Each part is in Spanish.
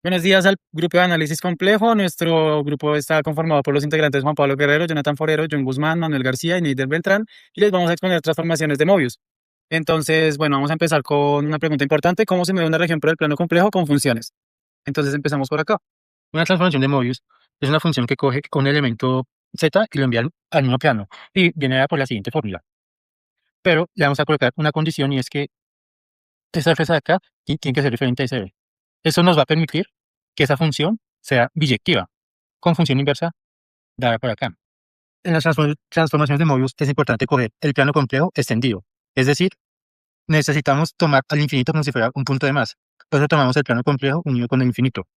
Buenos días al grupo de análisis complejo. Nuestro grupo está conformado por los integrantes Juan Pablo Guerrero, Jonathan Forero, John Guzmán, Manuel García y Neider Beltrán, y les vamos a exponer transformaciones de Mobius. Entonces, bueno, vamos a empezar con una pregunta importante: ¿cómo se mide una región por el plano complejo con funciones? Entonces empezamos por acá. Una transformación de Mobius es una función que coge un elemento z y lo envía al mismo plano y viene dada por la siguiente fórmula. Pero le vamos a colocar una condición y es que esta f de acá tiene que ser diferente a SB. Eso nos va a permitir que esa función sea biyectiva con función inversa dada por acá. En las transformaciones de Mobius es importante coger el plano complejo extendido, es decir, necesitamos tomar al infinito como si fuera un punto de más. Por eso tomamos el plano complejo unido con el infinito,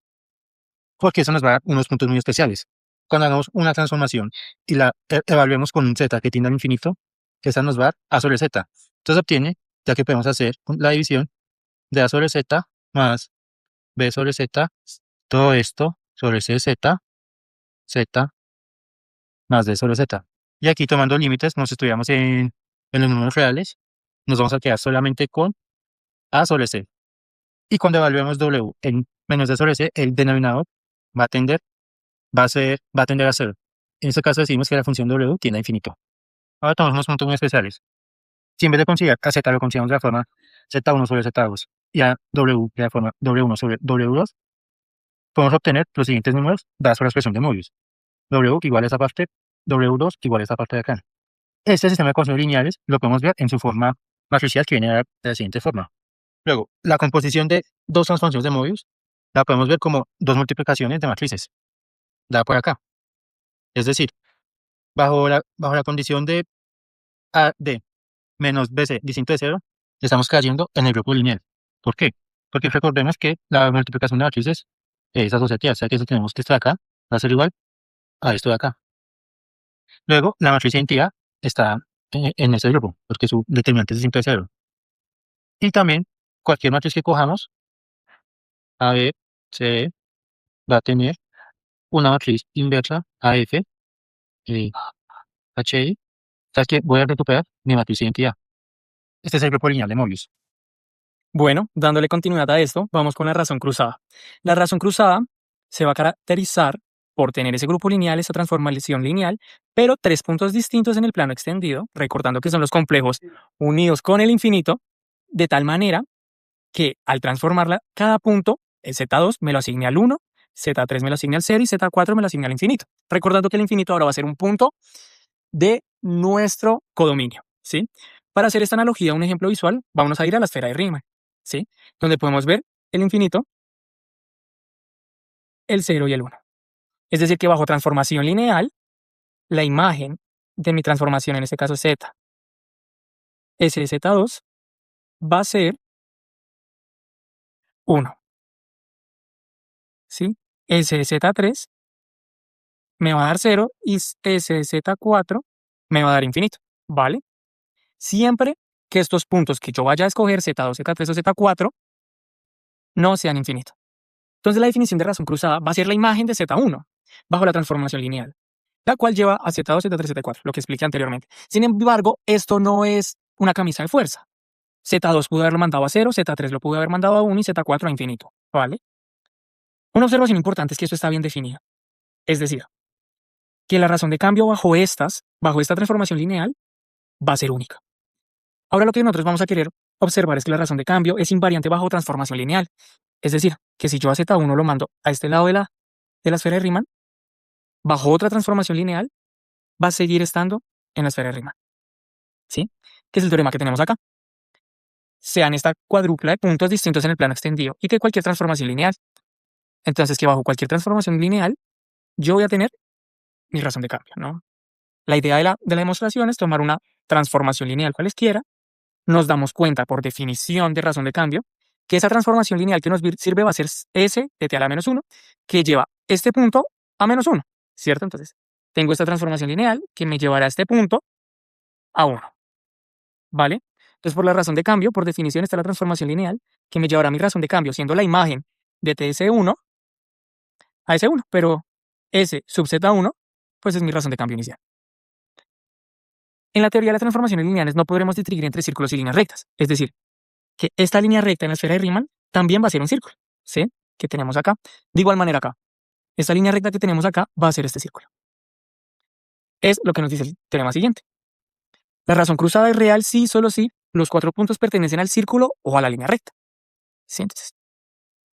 porque eso nos va a dar unos puntos muy especiales. Cuando hagamos una transformación y la evaluemos con un z que tiende al infinito, esa nos va a dar a sobre z. Entonces obtiene, ya que podemos hacer la división de a sobre z más b sobre z, todo esto sobre cz, z más d sobre z. Y aquí tomando límites, como si estuviéramos en los números reales, nos vamos a quedar solamente con a sobre c. Y cuando evaluemos w en menos d sobre c, el denominador va a tender va a tender a cero. En este caso decimos que la función w tiende a infinito. Ahora tomamos unos puntos muy especiales. Si en vez de considerar a z lo consideramos de la forma z1 sobre z2 y a w de la forma w1 sobre w2, podemos obtener los siguientes números dados por la expresión de Mobius. W igual a esa parte, w2 igual a esa parte de acá. Este sistema de ecuaciones lineales lo podemos ver en su forma matricial, que viene de la siguiente forma. Luego, la composición de dos transformaciones de Mobius la podemos ver como dos multiplicaciones de matrices, dada por acá. Es decir, bajo la condición de AD menos BC distinto de cero, estamos cayendo en el grupo lineal. ¿Por qué? Porque recordemos que la multiplicación de matrices es asociativa, o sea que eso tenemos que esto de acá va a ser igual a esto de acá. Luego, la matriz de identidad está en ese grupo, porque su determinante es distinto de cero. Y también, cualquier matriz que cojamos, A, B, C, va a tener una matriz inversa AF, HI. ¿Sabes qué? Voy a recuperar mi matriz de identidad. Este es el grupo lineal de Mobius. Bueno, dándole continuidad a esto, vamos con la razón cruzada. La razón cruzada se va a caracterizar por tener ese grupo lineal, esa transformación lineal, pero tres puntos distintos en el plano extendido, recordando que son los complejos unidos con el infinito, de tal manera que al transformarla, cada punto, el Z2 me lo asigne al 1, Z3 me lo asigne al 0 y Z4 me lo asigne al infinito. Recordando que el infinito ahora va a ser un punto de nuestro codominio, ¿sí? Para hacer esta analogía, un ejemplo visual, vamos a ir a la esfera de Riemann, ¿sí? Donde podemos ver el infinito, el 0 y el 1. Es decir, que bajo transformación lineal, la imagen de mi transformación, en este caso Z, SZ2, va a ser 1, ¿sí? SZ3 me va a dar 0 y SZ4 me va a dar infinito, ¿vale? Siempre que estos puntos que yo vaya a escoger, Z2, Z3 o Z4, no sean infinitos. Entonces la definición de razón cruzada va a ser la imagen de Z1 bajo la transformación lineal, la cual lleva a Z2, Z3, Z4, lo que expliqué anteriormente. Sin embargo, esto no es una camisa de fuerza. Z2 pudo haberlo mandado a 0, Z3 lo pudo haber mandado a 1 y Z4 a infinito, ¿vale? Una observación importante es que esto está bien definido. Es decir, que la razón de cambio bajo esta transformación lineal, va a ser única. Ahora lo que nosotros vamos a querer observar es que la razón de cambio es invariante bajo transformación lineal. Es decir, que si yo a Z1 lo mando a este lado de la esfera de Riemann, bajo otra transformación lineal, va a seguir estando en la esfera de Riemann. ¿Sí? Que es el teorema que tenemos acá. Sean esta cuádrupla de puntos distintos en el plano extendido y que cualquier transformación lineal. Entonces, que bajo cualquier transformación lineal, yo voy a tener mi razón de cambio, ¿no? La idea de la demostración es tomar una transformación lineal cualesquiera. Nos damos cuenta, por definición de razón de cambio, que esa transformación lineal que nos sirve va a ser S de t a la menos 1, que lleva este punto a menos 1, ¿cierto? Entonces, tengo esta transformación lineal que me llevará a este punto a 1, ¿vale? Entonces, por la razón de cambio, por definición está la transformación lineal que me llevará a mi razón de cambio, siendo la imagen de TS1 a S1, pero S sub Z1, pues es mi razón de cambio inicial. En la teoría de las transformaciones lineales no podremos distinguir entre círculos y líneas rectas, es decir, que esta línea recta en la esfera de Riemann también va a ser un círculo, ¿sí? que tenemos acá. De igual manera acá, esta línea recta que tenemos acá va a ser este círculo. Es lo que nos dice el teorema siguiente. La razón cruzada es real si y solo si los 4 puntos pertenecen al círculo o a la línea recta. ¿Sí? Entonces,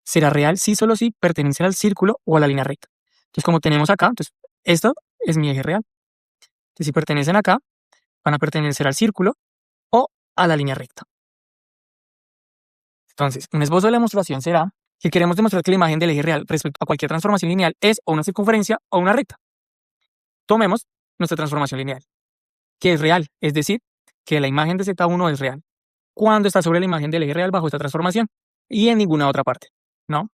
será real si y solo si pertenecen al círculo o a la línea recta. Entonces, como tenemos acá, entonces, esto es mi eje real. Entonces, si pertenecen acá, van a pertenecer al círculo o a la línea recta. Entonces, un esbozo de la demostración será que queremos demostrar que la imagen del eje real respecto a cualquier transformación lineal es o una circunferencia o una recta. Tomemos nuestra transformación lineal, que es real, es decir, que la imagen de Z1 es real cuando está sobre la imagen del eje real bajo esta transformación y en ninguna otra parte, ¿no?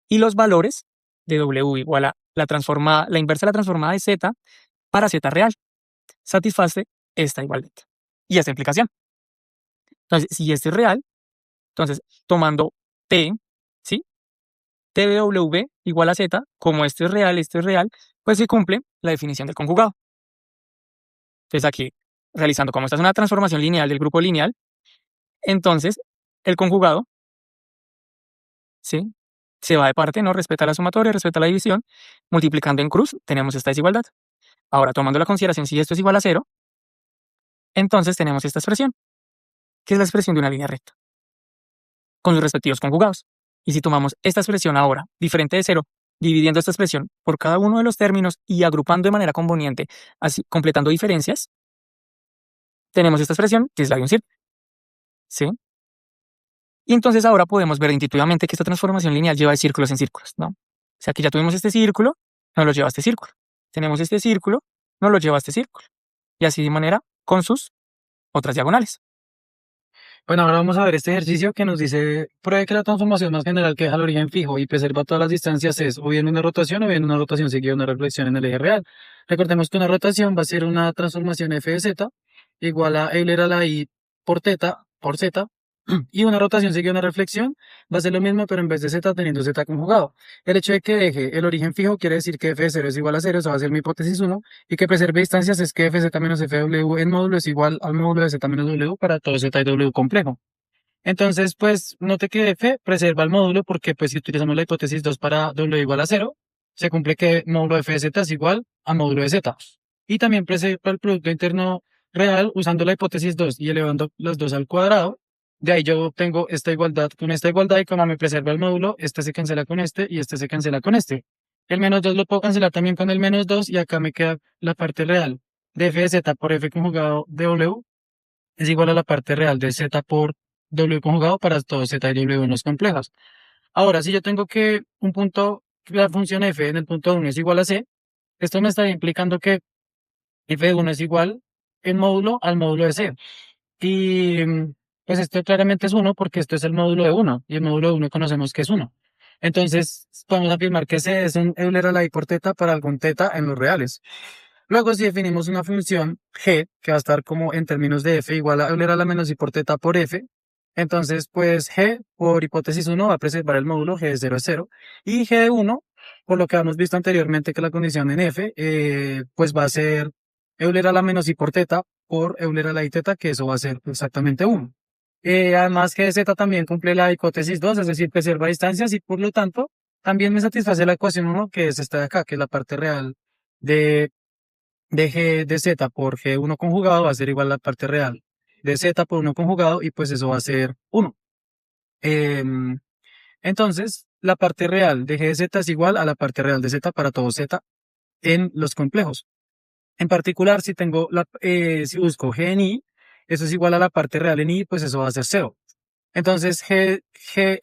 Y los valores de W igual a la inversa de la transformada de Z para Z real satisface esta igualdad y esta implicación. Entonces, si este es real, entonces tomando T, ¿sí? T de W igual a Z, como esto es real, pues se cumple la definición del conjugado. Entonces aquí, realizando como esta es una transformación lineal del grupo lineal, entonces el conjugado, ¿sí? Se va de parte, ¿no? Respeta la sumatoria, respeta la división, multiplicando en cruz, tenemos esta desigualdad. Ahora, tomando la consideración si esto es igual a 0, entonces tenemos esta expresión, que es la expresión de una línea recta, con sus respectivos conjugados. Y si tomamos esta expresión ahora, diferente de 0, dividiendo esta expresión por cada uno de los términos y agrupando de manera conveniente, así completando diferencias, tenemos esta expresión, que es la de un círculo, ¿sí? Y entonces ahora podemos ver intuitivamente que esta transformación lineal lleva de círculos en círculos, ¿no? O sea, que ya tuvimos este círculo, nos lo lleva a este círculo. Tenemos este círculo, nos lo lleva a este círculo. Y así de manera con sus otras diagonales. Bueno, ahora vamos a ver este ejercicio que nos dice, pruebe que la transformación más general que deja el origen fijo y preserva todas las distancias es o bien una rotación o bien una rotación seguida de una reflexión en el eje real. Recordemos que una rotación va a ser una transformación f de z igual a Euler a la i por teta por z, y una rotación seguida de una reflexión va a ser lo mismo, pero en vez de z teniendo z conjugado. El hecho de que deje el origen fijo quiere decir que f de 0 es igual a 0, eso va a ser mi hipótesis 1, y que preserve distancias es que f z menos f w en módulo es igual al módulo de z menos w para todo z y w complejo. Entonces, pues, note que f preserva el módulo porque, pues, si utilizamos la hipótesis 2 para w igual a 0, se cumple que módulo de f de z es igual a módulo de z. Y también preserva el producto interno real usando la hipótesis 2 y elevando los dos al cuadrado. De ahí yo obtengo esta igualdad con esta igualdad, y como me preserva el módulo, este se cancela con este y este se cancela con este. El menos 2 lo puedo cancelar también con el menos 2 y acá me queda la parte real de f de z por f conjugado de w es igual a la parte real de z por w conjugado para todos z y w en los complejos. Ahora, si yo tengo que un punto, la función f en el punto 1 es igual a c, esto me está implicando que f de 1 es igual en módulo al módulo de c. Y pues esto claramente es 1 porque esto es el módulo de 1 y el módulo de 1 conocemos que es 1. Entonces, podemos afirmar que c es un Euler a la i por teta para algún teta en los reales. Luego, si definimos una función g, que va a estar como en términos de f igual a Euler a la menos i por teta por f, entonces, pues g por hipótesis 1 va a preservar el módulo g de 0 es 0, y g de 1, por lo que hemos visto anteriormente que la condición en f, pues va a ser Euler a la menos i por teta por Euler a la i teta, que eso va a ser exactamente 1. Además, g de z también cumple la hipótesis 2, es decir, preserva distancias, y por lo tanto, también me satisface la ecuación 1, que es esta de acá, que es la parte real de g de z por g1 conjugado va a ser igual a la parte real de z por 1 conjugado, y pues eso va a ser 1. Entonces, la parte real de g de z es igual a la parte real de z para todo z en los complejos. En particular, si tengo si busco g en i, eso es igual a la parte real en i, pues eso va a ser 0. Entonces, g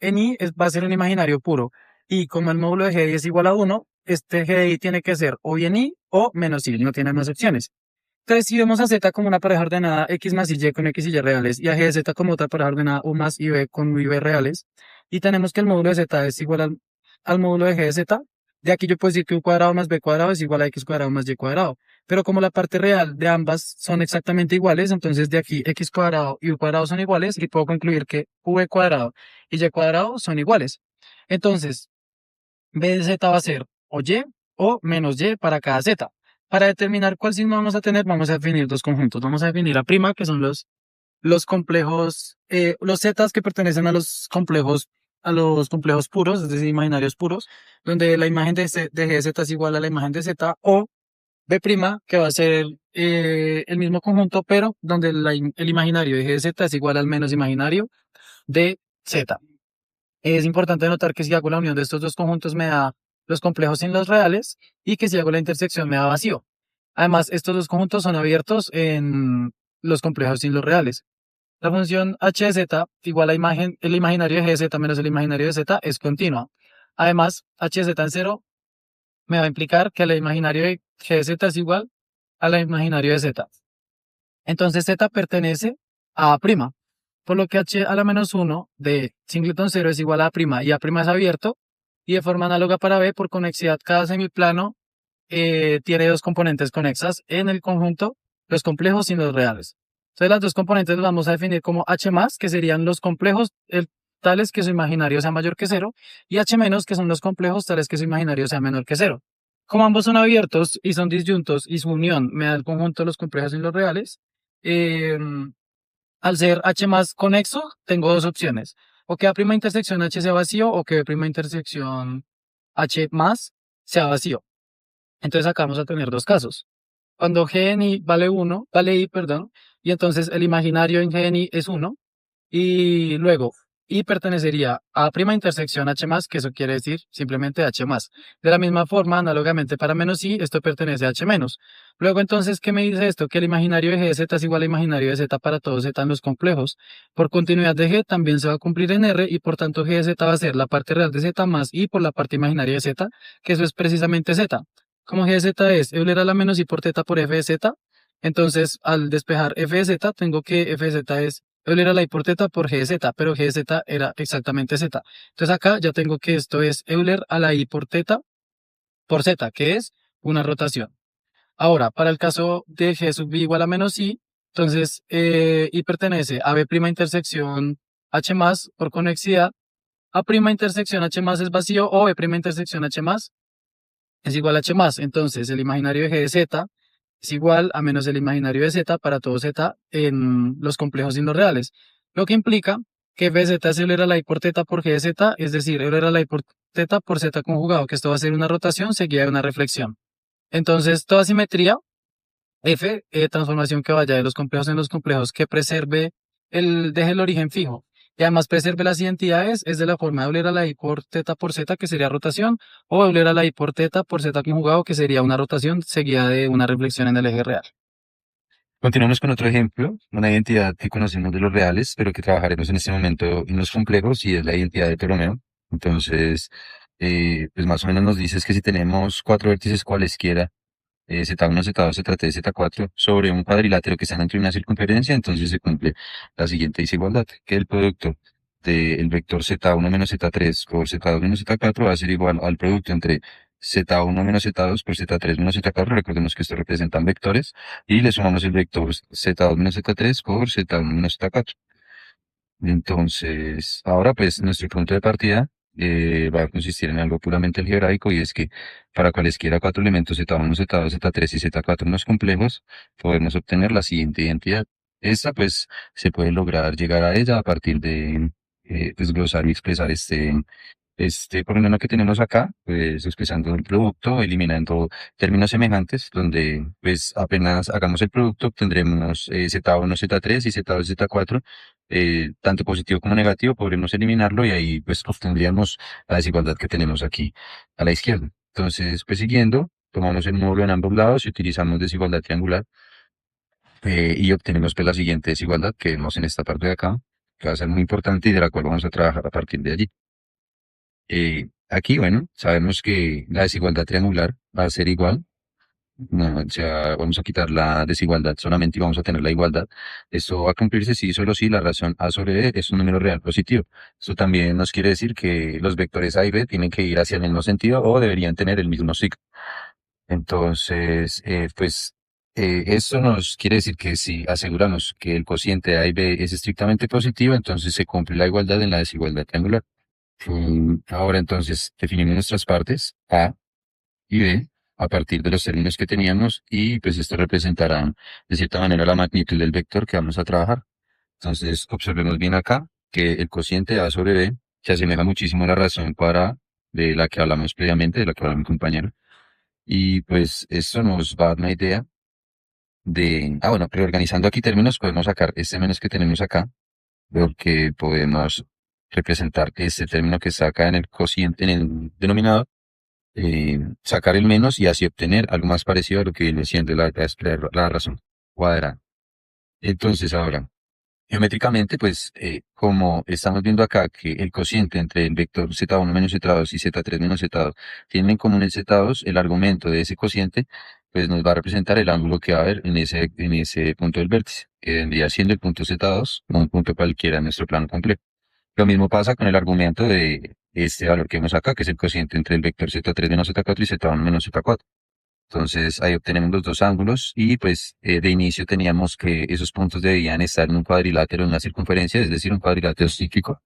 en i va a ser un imaginario puro. Y como el módulo de g es igual a 1, este g de i tiene que ser o bien i o menos i, no tiene más opciones. Entonces, si vemos a z como una pareja ordenada x más y con x y y reales, y a g de z como otra pareja ordenada u más y b con y b reales, y tenemos que el módulo de z es igual al módulo de g de z, de aquí yo puedo decir que u cuadrado más b cuadrado es igual a x cuadrado más y cuadrado. Pero como la parte real de ambas son exactamente iguales, entonces de aquí x cuadrado y u cuadrado son iguales, y puedo concluir que v cuadrado y y cuadrado son iguales. Entonces, b de z va a ser o y o menos y para cada z. Para determinar cuál signo vamos a tener, vamos a definir dos conjuntos. Vamos a definir a prima, que son los complejos, los zetas que pertenecen a los complejos a los complejos puros, es decir, imaginarios puros, donde la imagen de G de Z es igual a la imagen de Z, o B', que va a ser el mismo conjunto, pero donde el imaginario de G de Z es igual al menos imaginario de Z. Es importante notar que si hago la unión de estos dos conjuntos me da los complejos sin los reales y que si hago la intersección me da vacío. Además, estos dos conjuntos son abiertos en los complejos sin los reales. La función h de z igual a el imaginario de g de z menos el imaginario de z es continua. Además, h de z en cero me va a implicar que el imaginario de g de z es igual al imaginario de z. Entonces z pertenece a A', por lo que h a la menos 1 de singleton 0 es igual a A' y A' es abierto, y de forma análoga para B, por conexidad cada semiplano tiene dos componentes conexas en el conjunto, los complejos y los reales. Entonces las dos componentes las vamos a definir como H+, que serían los complejos tales que su imaginario sea mayor que 0, y H-, que son los complejos tales que su imaginario sea menor que 0. Como ambos son abiertos y son disyuntos y su unión me da el conjunto de los complejos y los reales, al ser H+ conexo, tengo dos opciones. O que A' intersección H sea vacío o que B' intersección H+ sea vacío. Entonces acá vamos a tener dos casos. Cuando g en i vale i, y entonces el imaginario en g en i es 1, y luego i pertenecería a A' intersección h+, que eso quiere decir simplemente h+. De la misma forma, análogamente para menos i, esto pertenece a h-. Luego entonces, ¿qué me dice esto? Que el imaginario de g de z es igual al imaginario de z para todos z en los complejos. Por continuidad de g también se va a cumplir en r, y por tanto g de z va a ser la parte real de z más i por la parte imaginaria de z, que eso es precisamente z. Como g de z es Euler a la menos i por teta por f de z, entonces al despejar f de z, tengo que f de z es Euler a la i por teta por g de z, pero g de z era exactamente z. Entonces acá ya tengo que esto es Euler a la i por teta por z, que es una rotación. Ahora, para el caso de g sub i igual a menos i, entonces i pertenece a B' intersección h+, por conexidad, A' intersección h+ es vacío, o B' intersección h+ es igual a h+. Entonces el imaginario de g de z es igual a menos el imaginario de z para todo z en los complejos sin los reales, lo que implica que f de z es Euler a la i por teta por g de z, es decir, Euler a la i por teta por z conjugado, que esto va a ser una rotación seguida de una reflexión. Entonces, toda simetría, f, transformación que vaya de los complejos en los complejos, que preserve deje el origen fijo, y además preserve las identidades, es de la forma de Euler a la i por teta por z, que sería rotación, o Euler a la i por teta por z conjugado, que sería una rotación seguida de una reflexión en el eje real. Continuamos con otro ejemplo, una identidad que conocemos de los reales, pero que trabajaremos en este momento en los complejos, y es la identidad de Ptolomeo. Entonces, pues más o menos nos dices que si tenemos cuatro vértices cualesquiera, Z1, Z2, Z3, Z4, sobre un cuadrilátero que está entre una circunferencia, entonces se cumple la siguiente desigualdad, que el producto del vector Z1 menos Z3 por Z2 menos Z4 va a ser igual al producto entre Z1 menos Z2 por Z3 menos Z4. Recordemos que esto representan vectores, y le sumamos el vector Z2 menos Z3 por Z1 menos Z4. Entonces, ahora pues nuestro punto de partida va a consistir en algo puramente algebraico, y es que para cualesquiera cuatro elementos Z1, Z2, Z3 y Z4 en los complejos, podemos obtener la siguiente identidad. Esta pues se puede lograr llegar a ella a partir de desglosar y expresar este problema que tenemos acá, pues expresando el producto, eliminando términos semejantes, donde pues apenas hagamos el producto obtendremos Z1, Z3 y Z2, Z4, tanto positivo como negativo, podremos eliminarlo, y ahí pues obtendríamos la desigualdad que tenemos aquí a la izquierda. Entonces, pues siguiendo, tomamos el módulo en ambos lados y utilizamos desigualdad triangular, y obtenemos pues la siguiente desigualdad que vemos en esta parte de acá, que va a ser muy importante y de la cual vamos a trabajar a partir de allí. Aquí, bueno, sabemos que la desigualdad triangular va a ser igual. No, o sea, vamos a quitar la desigualdad solamente y vamos a tener la igualdad. Esto va a cumplirse si y solo si la razón A sobre B es un número real positivo. Esto también nos quiere decir que los vectores A y B tienen que ir hacia el mismo sentido o deberían tener el mismo signo. Entonces, pues, esto nos quiere decir que si aseguramos que el cociente de A y B es estrictamente positivo, entonces se cumple la igualdad en la desigualdad triangular. Ahora entonces definimos nuestras partes A y B a partir de los términos que teníamos, y pues esto representará de cierta manera la magnitud del vector que vamos a trabajar. Entonces observemos bien acá que el cociente A sobre B, se asemeja muchísimo a la razón cuadrada de la que hablamos previamente, de la que habló mi compañero. Y pues esto nos va a dar una idea bueno, reorganizando aquí términos, podemos sacar este menos que tenemos acá, porque podemos representar este término que está acá en el cociente, en el denominador, sacar el menos y así obtener algo más parecido a lo que viene siendo la razón cuadrada. Entonces, ahora, geométricamente, pues, como estamos viendo acá que el cociente entre el vector z1 menos z2 y z3 menos z2 tienen en común el z2, el argumento de ese cociente, pues nos va a representar el ángulo que va a haber en ese punto del vértice, que vendría siendo el punto z2, o un punto cualquiera en nuestro plano complejo. Lo mismo pasa con el argumento de este valor que vemos acá, que es el cociente entre el vector z3 menos z4 y z1 menos z4. Entonces ahí obtenemos los dos ángulos y pues de inicio teníamos que esos puntos debían estar en un cuadrilátero, en una circunferencia, es decir, un cuadrilátero cíclico.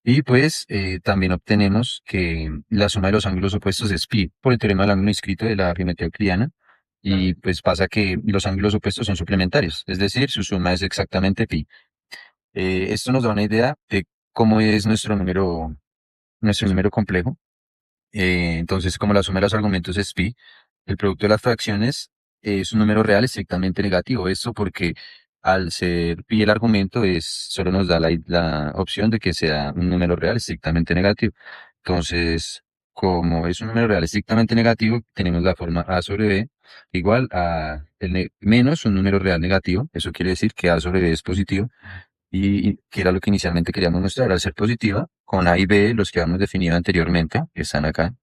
Y pues también obtenemos que la suma de los ángulos opuestos es pi por el teorema del ángulo inscrito de la geometría euclidiana. Y pues pasa que los ángulos opuestos son suplementarios, es decir, su suma es exactamente pi. Esto nos da una idea de cómo es nuestro número complejo. Entonces, como la suma de los argumentos es pi, el producto de las fracciones es un número real estrictamente negativo. Esto porque al ser pi el argumento solo nos da la opción de que sea un número real estrictamente negativo. Entonces, como es un número real estrictamente negativo, tenemos la forma a sobre b igual a menos un número real negativo. Eso quiere decir que a sobre b es positivo y que era lo que inicialmente queríamos mostrar. Al ser positiva, con a y b, los que habíamos definido anteriormente, que están acá,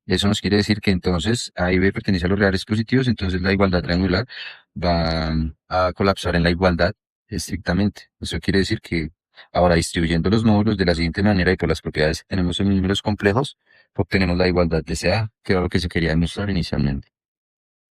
eso nos quiere decir que entonces A y B pertenecen a los reales positivos, entonces la igualdad triangular va a colapsar en la igualdad estrictamente. Eso quiere decir que ahora distribuyendo los módulos de la siguiente manera y por las propiedades que tenemos en números complejos, obtenemos la igualdad de CA, que era lo que se quería demostrar inicialmente.